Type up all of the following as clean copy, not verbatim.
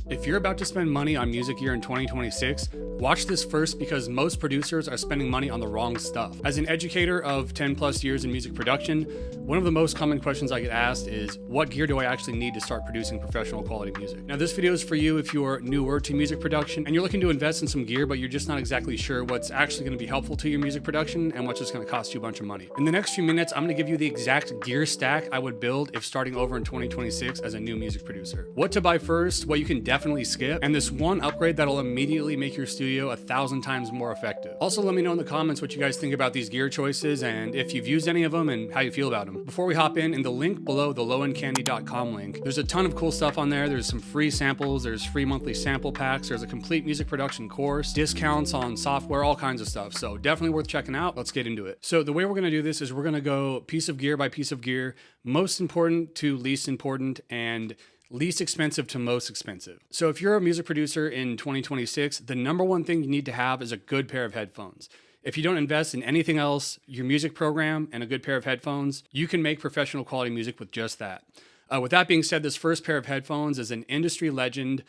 If you're about to spend money on music gear in 2026, watch this first because most producers are spending money on the wrong stuff. As an educator of 10 plus years in music production, one of the most common questions I get asked is, what gear do I actually need to start producing professional quality music? Now this video is for you if you're newer to music production and you're looking to invest in some gear, but you're just not exactly sure what's actually going to be helpful to your music production and what's just going to cost you a bunch of money. In the next few minutes, I'm going to give you the exact gear stack I would build if starting over in 2026 as a new music producer. What to buy first, what you can definitely skip, and this one upgrade that'll immediately make your studio 1,000 times more effective. Also, let me know in the comments what you guys think about these gear choices and if you've used any of them and how you feel about them. Before we hop in the link below, the lowendcandy.com link, there's a ton of cool stuff on there. There's some free samples, there's free monthly sample packs, there's a complete music production course, discounts on software, all kinds of stuff. So definitely worth checking out. Let's get into it. So the way we're gonna do this is we're gonna go piece of gear by piece of gear, most important to least important, and least expensive to most expensive. So if you're a music producer in 2026, the number one thing you need to have is a good pair of headphones. If you don't invest in anything else, your music program and a good pair of headphones, you can make professional quality music with just that. With that being said, this first pair of headphones is an industry legend.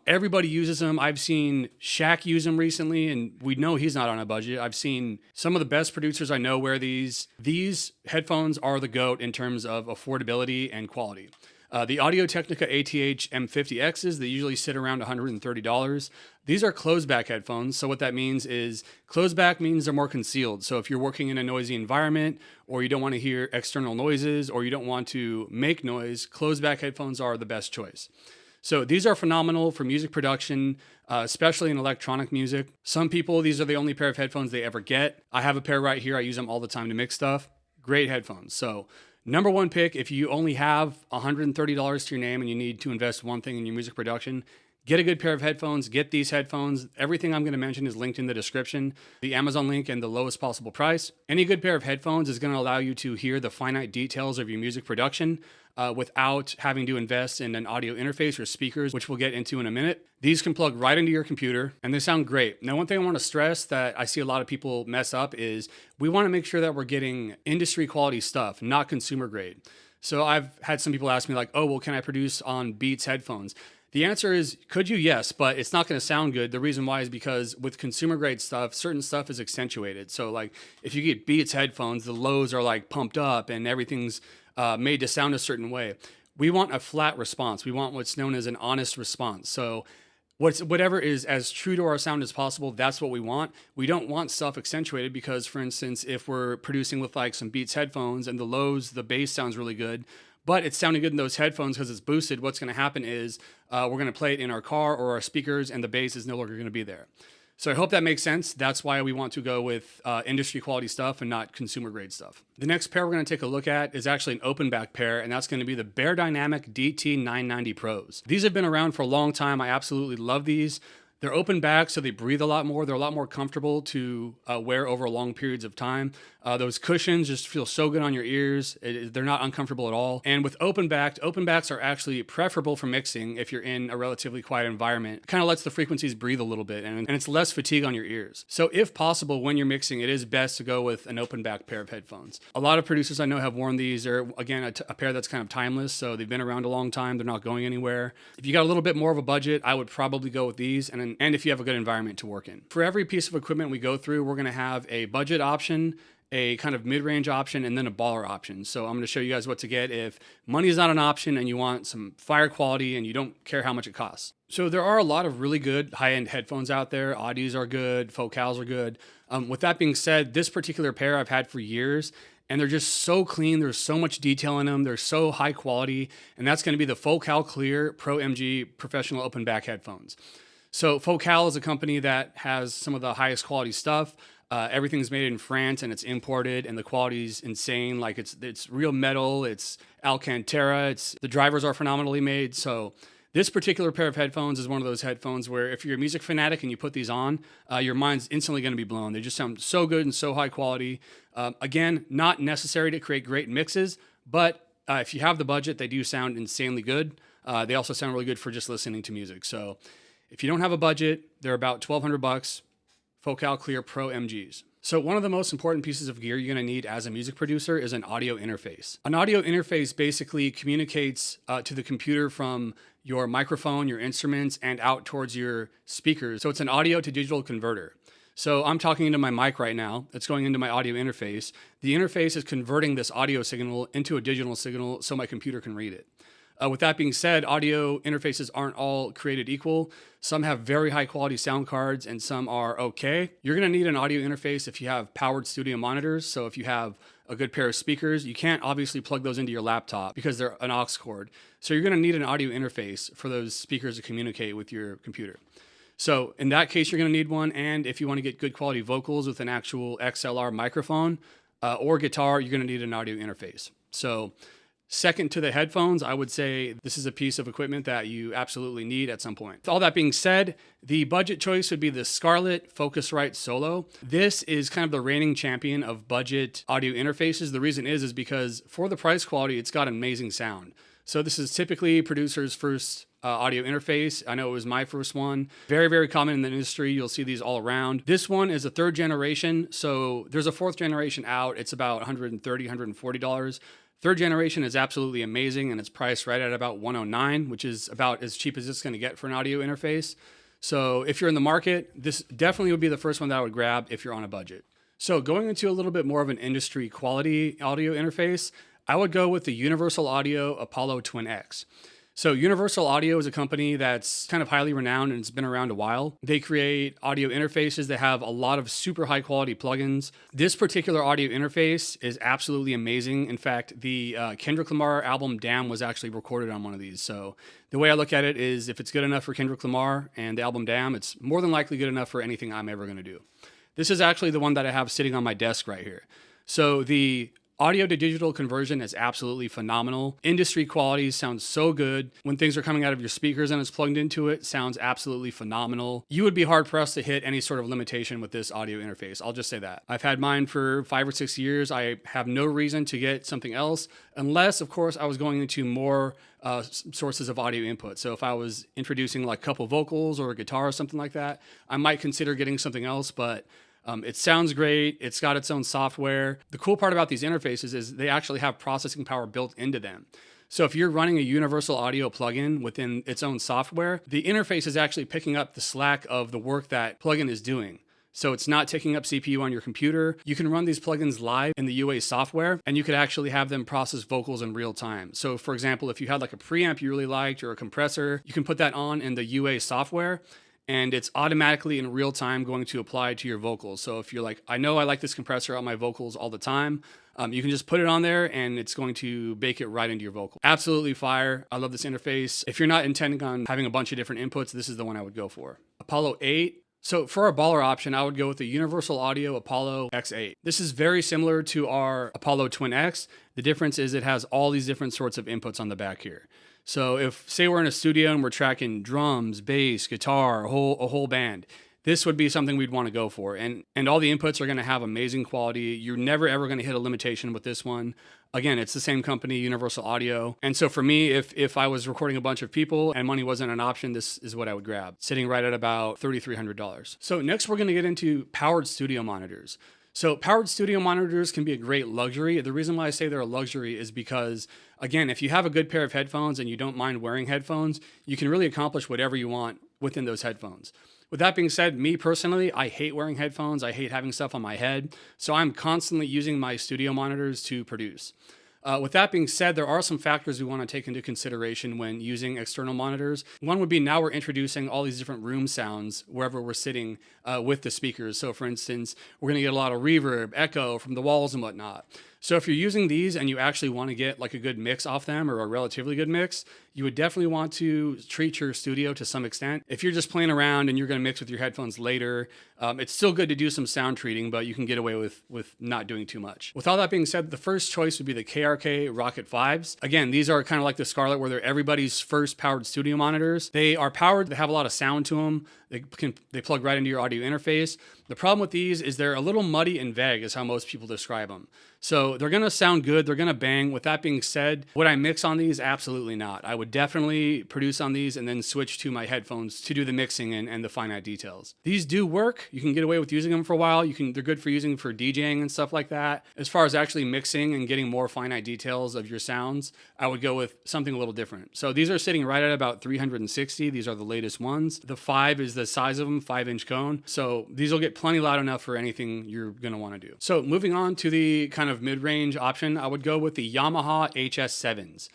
Everybody uses them. I've seen Shaq use them recently, and we know he's not on a budget. I've seen some of the best producers I know wear these. These headphones are the GOAT in terms of affordability and quality. The Audio Technica ATH M50Xs, they usually sit around $130. These are closed back headphones. So what that means is closed back means they're more concealed. So if you're working in a noisy environment, or you don't want to hear external noises, or you don't want to make noise, closed back headphones are the best choice. So these are phenomenal for music production, especially in electronic music. Some people, these are the only pair of headphones they ever get. I have a pair right here. I use them all the time to mix stuff. Great headphones. So number one pick, if you only have $130 to your name and you need to invest one thing in your music production, get a good pair of headphones, get these headphones. Everything I'm gonna mention is linked in the description, the Amazon link and the lowest possible price. Any good pair of headphones is gonna allow you to hear the finite details of your music production without having to invest in an audio interface or speakers, which we'll get into in a minute. These can plug right into your computer and they sound great. Now, one thing I wanna stress that I see a lot of people mess up is we wanna make sure that we're getting industry quality stuff, not consumer grade. So I've had some people ask me like, oh, well, can I produce on Beats headphones? The answer is, could you? Yes, but it's not going to sound good. The reason why is because with consumer grade stuff, certain stuff is accentuated. So like if you get Beats headphones, the lows are like pumped up and everything's made to sound a certain way. We want a flat response. We want what's known as an honest response. So whatever is as true to our sound as possible, that's what we want. We don't want stuff accentuated because, for instance, if we're producing with like some Beats headphones and the lows, the bass sounds really good, but it's sounding good in those headphones because it's boosted, what's going to happen is we're going to play it in our car or our speakers and the bass is no longer going to be there. So I hope that makes sense. That's why we want to go with industry quality stuff and not consumer grade stuff. The next pair we're going to take a look at is actually an open back pair, and that's going to be the Behrdynamic DT 990 Pros. These have been around for a long time. I absolutely love these. They're open back, so they breathe a lot more. They're a lot more comfortable to wear over long periods of time. Those cushions just feel so good on your ears. They're not uncomfortable at all. And with open backs are actually preferable for mixing if you're in a relatively quiet environment. It kind of lets the frequencies breathe a little bit, and it's less fatigue on your ears. So if possible, when you're mixing, it is best to go with an open back pair of headphones. A lot of producers I know have worn these. They're, again, a pair that's kind of timeless, so they've been around a long time. They're not going anywhere. If you got a little bit more of a budget, I would probably go with these, and if you have a good environment to work in. For every piece of equipment we go through, we're going to have a budget option, a kind of mid-range option, and then a baller option. So I'm going to show you guys what to get if money is not an option and you want some fire quality and you don't care how much it costs. So there are a lot of really good high-end headphones out there. Audis are good, Focals are good. With that being said, this particular pair I've had for years, and they're just so clean. There's so much detail in them. They're so high quality, and that's going to be the Focal Clear Pro MG Professional Open Back Headphones. So Focal is a company that has some of the highest quality stuff. Everything's made in France and it's imported, and the quality's insane. Like it's real metal, it's Alcantara, the drivers are phenomenally made. So this particular pair of headphones is one of those headphones where if you're a music fanatic and you put these on, your mind's instantly going to be blown. They just sound so good and so high quality. Again, not necessary to create great mixes, but if you have the budget, they do sound insanely good. They also sound really good for just listening to music. So if you don't have a budget, they're about $1,200, Focal Clear Pro MGs. So one of the most important pieces of gear you're going to need as a music producer is an audio interface. An audio interface basically communicates to the computer from your microphone, your instruments, and out towards your speakers. So it's an audio to digital converter. So I'm talking into my mic right now. It's going into my audio interface. The interface is converting this audio signal into a digital signal so my computer can read it. With that being said, audio interfaces aren't all created equal. Some have very high quality sound cards and some are okay. You're gonna need an audio interface if you have powered studio monitors. So if you have a good pair of speakers, you can't obviously plug those into your laptop because they're an aux cord. So you're gonna need an audio interface for those speakers to communicate with your computer. So in that case, you're gonna need one. And if you wanna get good quality vocals with an actual XLR microphone or guitar, you're gonna need an audio interface. So second to the headphones, I would say this is a piece of equipment that you absolutely need at some point. With all that being said, the budget choice would be the Scarlett Focusrite Solo. This is kind of the reigning champion of budget audio interfaces. The reason is because for the price quality, it's got amazing sound. So this is typically producer's first audio interface. I know it was my first one. Very, very common in the industry. You'll see these all around. This one is a third generation. So there's a fourth generation out. It's about $130, $140. Third generation is absolutely amazing, and it's priced right at about $109, which is about as cheap as it's going to get for an audio interface. So if you're in the market, this definitely would be the first one that I would grab if you're on a budget. So going into a little bit more of an industry quality audio interface, I would go with the Universal Audio Apollo Twin X. So Universal Audio is a company that's kind of highly renowned and it's been around a while. They create audio interfaces that have a lot of super high quality plugins. This particular audio interface is absolutely amazing. In fact, the Kendrick Lamar album Damn was actually recorded on one of these. So the way I look at it is if it's good enough for Kendrick Lamar and the album Damn, it's more than likely good enough for anything I'm ever going to do. This is actually the one that I have sitting on my desk right here. So the audio to digital conversion is absolutely phenomenal. Industry quality sounds so good. When things are coming out of your speakers and it's plugged into it, sounds absolutely phenomenal. You would be hard pressed to hit any sort of limitation with this audio interface. I'll just say that. I've had mine for 5 or 6 years. I have no reason to get something else unless, of course, I was going into more sources of audio input. So if I was introducing like a couple vocals or a guitar or something like that, I might consider getting something else, but it sounds great. It's got its own software. The cool part about these interfaces is they actually have processing power built into them. So if you're running a Universal Audio plugin within its own software, the interface is actually picking up the slack of the work that plugin is doing. So it's not taking up CPU on your computer. You can run these plugins live in the UA software, and you could actually have them process vocals in real time. So for example, if you had like a preamp you really liked or a compressor, you can put that on in the UA software, and it's automatically in real time going to apply to your vocals. So if you're like, I know I like this compressor on my vocals all the time, you can just put it on there and it's going to bake it right into your vocal. Absolutely fire. I love this interface. If you're not intending on having a bunch of different inputs, this is the one I would go for. Apollo 8. So for our baller option, I would go with the Universal Audio Apollo X8. This is very similar to our Apollo Twin X. The difference is it has all these different sorts of inputs on the back here. So if, say we're in a studio and we're tracking drums, bass, guitar, a whole band, this would be something we'd want to go for. And all the inputs are going to have amazing quality. You're never, ever going to hit a limitation with this one. Again, it's the same company, Universal Audio. And so for me, if I was recording a bunch of people and money wasn't an option, this is what I would grab, sitting right at about $3,300. So next we're going to get into powered studio monitors. So powered studio monitors can be a great luxury. The reason why I say they're a luxury is because, again, if you have a good pair of headphones and you don't mind wearing headphones, you can really accomplish whatever you want within those headphones. With that being said, me personally, I hate wearing headphones. I hate having stuff on my head. So I'm constantly using my studio monitors to produce. With that being said, there are some factors we want to take into consideration when using external monitors. One would be now we're introducing all these different room sounds wherever we're sitting with the speakers. So for instance, we're going to get a lot of reverb, echo from the walls and whatnot. So if you're using these and you actually want to get like a good mix off them or a relatively good mix, you would definitely want to treat your studio to some extent. If you're just playing around and you're going to mix with your headphones later, it's still good to do some sound treating, but you can get away with not doing too much. With all that being said, the first choice would be the KRK Rokit 5s. Again, these are kind of like the Scarlett where they're everybody's first powered studio monitors. They are powered, they have a lot of sound to them. They plug right into your audio interface. The problem with these is they're a little muddy and vague is how most people describe them. So they're gonna sound good, they're gonna bang. With that being said, would I mix on these? Absolutely not. I would definitely produce on these and then switch to my headphones to do the mixing and the finite details. These do work. You can get away with using them for a while. They're good for using for DJing and stuff like that. As far as actually mixing and getting more finite details of your sounds, I would go with something a little different. So these are sitting right at about 360. These are the latest ones. The 5 is the size of them, 5-inch cone. So these will get plenty loud enough for anything you're gonna wanna do. So moving on to the kind of mid-range option, I would go with the Yamaha Hs7s.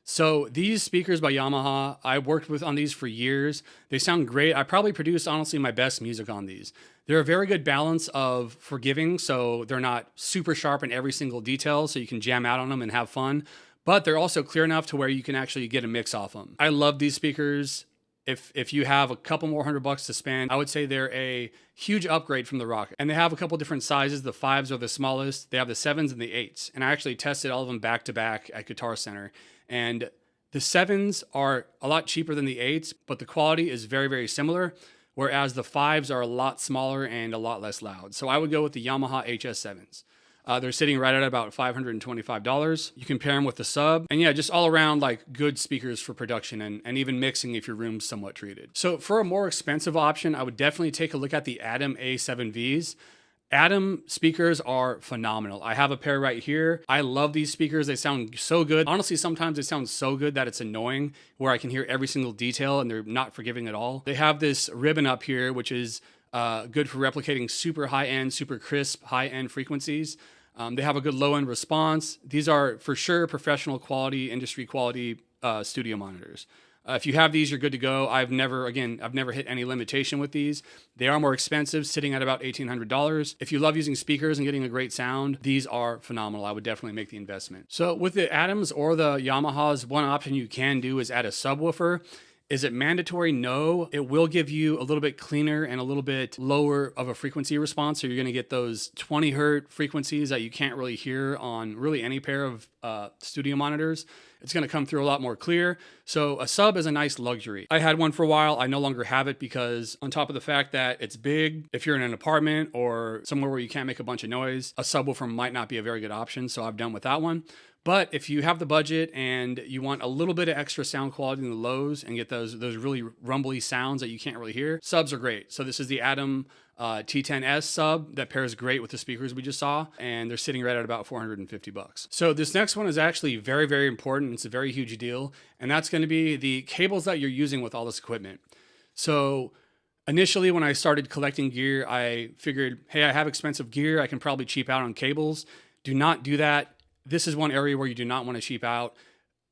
So these speakers by Yamaha, I worked with on these for years. They sound great. I probably produce honestly my best music on these. They're a very good balance of forgiving, so they're not super sharp in every single detail, so you can jam out on them and have fun, but they're also clear enough to where you can actually get a mix off them. I love these speakers. If you have a couple more $100 to spend, I would say they're a huge upgrade from the Rokit. And they have a couple different sizes. The 5s are the smallest. They have the 7s and the 8s. And I actually tested all of them back to back at Guitar Center. And the 7s are a lot cheaper than the 8s, but the quality is very, very similar. Whereas the 5s are a lot smaller and a lot less loud. So I would go with the Yamaha Hs7s. They're sitting right at about $525. You can pair them with the Sub. And yeah, just all around like good speakers for production and even mixing if your room's somewhat treated. So for a more expensive option, I would definitely take a look at the Adam A7Vs. Adam speakers are phenomenal. I have a pair right here. I love these speakers. They sound so good. Honestly, sometimes they sound so good that it's annoying, where I can hear every single detail and they're not forgiving at all. They have this ribbon up here, which is good for replicating super high-end, super crisp, high-end frequencies. They have a good low-end response. These are for sure professional quality, industry quality studio monitors. If you have these, you're good to go. I've never hit any limitation with these. They are more expensive, sitting at about $1,800. If you love using speakers and getting a great sound, these are phenomenal. I would definitely make the investment. So with the Adams or the Yamahas, one option you can do is add a subwoofer. Is it mandatory? No. It will give you a little bit cleaner and a little bit lower of a frequency response. So you're going to get those 20 hertz frequencies that you can't really hear on really any pair of studio monitors. It's going to come through a lot more clear. So a sub is a nice luxury. I had one for a while. I no longer have it because on top of the fact that it's big, if you're in an apartment or somewhere where you can't make a bunch of noise, a subwoofer might not be a very good option. So I've done with that one. But if you have the budget and you want a little bit of extra sound quality in the lows and get those really rumbly sounds that you can't really hear, subs are great. So this is the Adam T10S sub that pairs great with the speakers we just saw, and they're sitting right at about $450. So this next one is actually very, very important. It's a very huge deal, and that's going to be the cables that you're using with all this equipment. So initially, when I started collecting gear, I figured, hey, I have expensive gear. I can probably cheap out on cables. Do not do that. This is one area where you do not want to cheap out.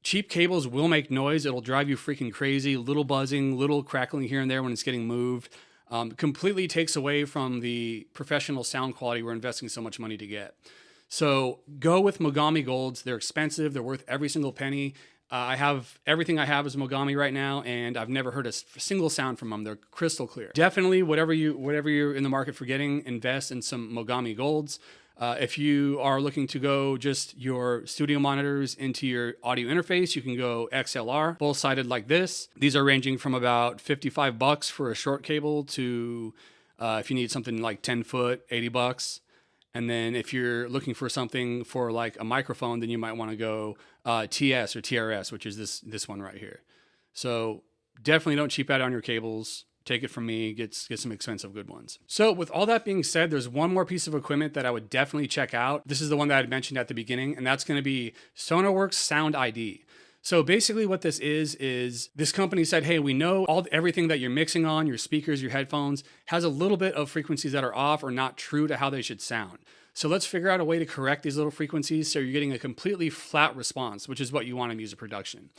Cheap cables will make noise. It'll drive you freaking crazy. Little buzzing, little crackling here and there when it's getting moved. Completely takes away from the professional sound quality we're investing so much money to get. So go with Mogami Golds. They're expensive. They're worth every single penny. Everything I have is Mogami right now, and I've never heard a single sound from them. They're crystal clear. Definitely, whatever you're in the market for getting, invest in some Mogami Golds. If you are looking to go just your studio monitors into your audio interface, you can go XLR, full-sided like this. These are ranging from about $55 for a short cable to, if you need something like 10 foot, $80. And then if you're looking for something for like a microphone, then you might want to go TS or TRS, which is this one right here. So definitely don't cheap out on your cables. Take it from me, get some expensive good ones. So with all that being said, there's one more piece of equipment that I would definitely check out. This is the one that I mentioned at the beginning, and that's going to be Sonarworks SounID. So basically what this is this company said, hey, we know everything that you're mixing on, your speakers, your headphones, has a little bit of frequencies that are off or not true to how they should sound. So let's figure out a way to correct these little frequencies so you're getting a completely flat response, which is what you want in music production.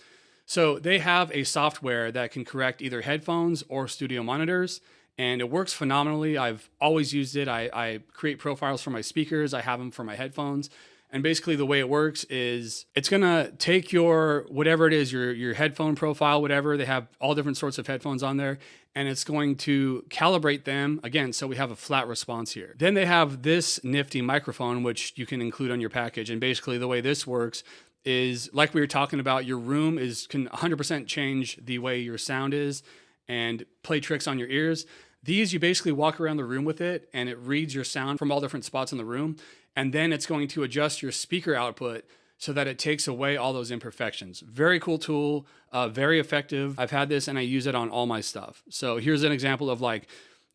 So they have a software that can correct either headphones or studio monitors, and it works phenomenally. I've always used it. I create profiles for my speakers. I have them for my headphones. And basically the way it works is it's going to take your, whatever it is, your headphone profile, whatever, they have all different sorts of headphones on there, and it's going to calibrate them again. So we have a flat response here. Then they have this nifty microphone, which you can include on your package. And basically the way this works is like we were talking about, your room can 100% change the way your sound is and play tricks on your ears. These, you basically walk around the room with it and it reads your sound from all different spots in the room. and then it's going to adjust your speaker output so that it takes away all those imperfections. Very cool tool, very effective. I've had this and I use it on all my stuff. So here's an example of like,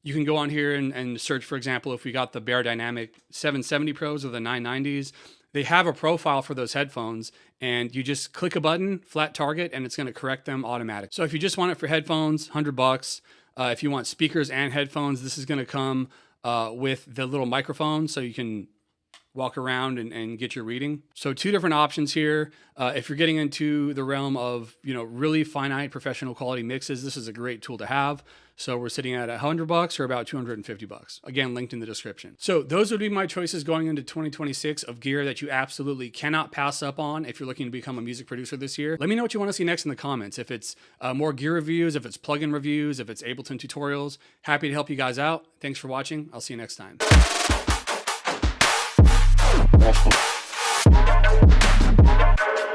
you can go on here and search, for example, if we got the Behrdynamic 770 Pros or the 990s, they have a profile for those headphones, and you just click a button, flat target, and it's going to correct them automatically. So if you just want it for headphones, $100. If you want speakers and headphones, this is going to come with the little microphone, so you can walk around and get your reading. So 2 different options here. If you're getting into the realm of, really finite professional quality mixes, this is a great tool to have. So we're sitting at $100 or about $250. Again, linked in the description. So those would be my choices going into 2026 of gear that you absolutely cannot pass up on if you're looking to become a music producer this year. Let me know what you want to see next in the comments. If it's more gear reviews, if it's plugin reviews, if it's Ableton tutorials, happy to help you guys out. Thanks for watching. I'll see you next time.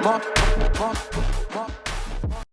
More.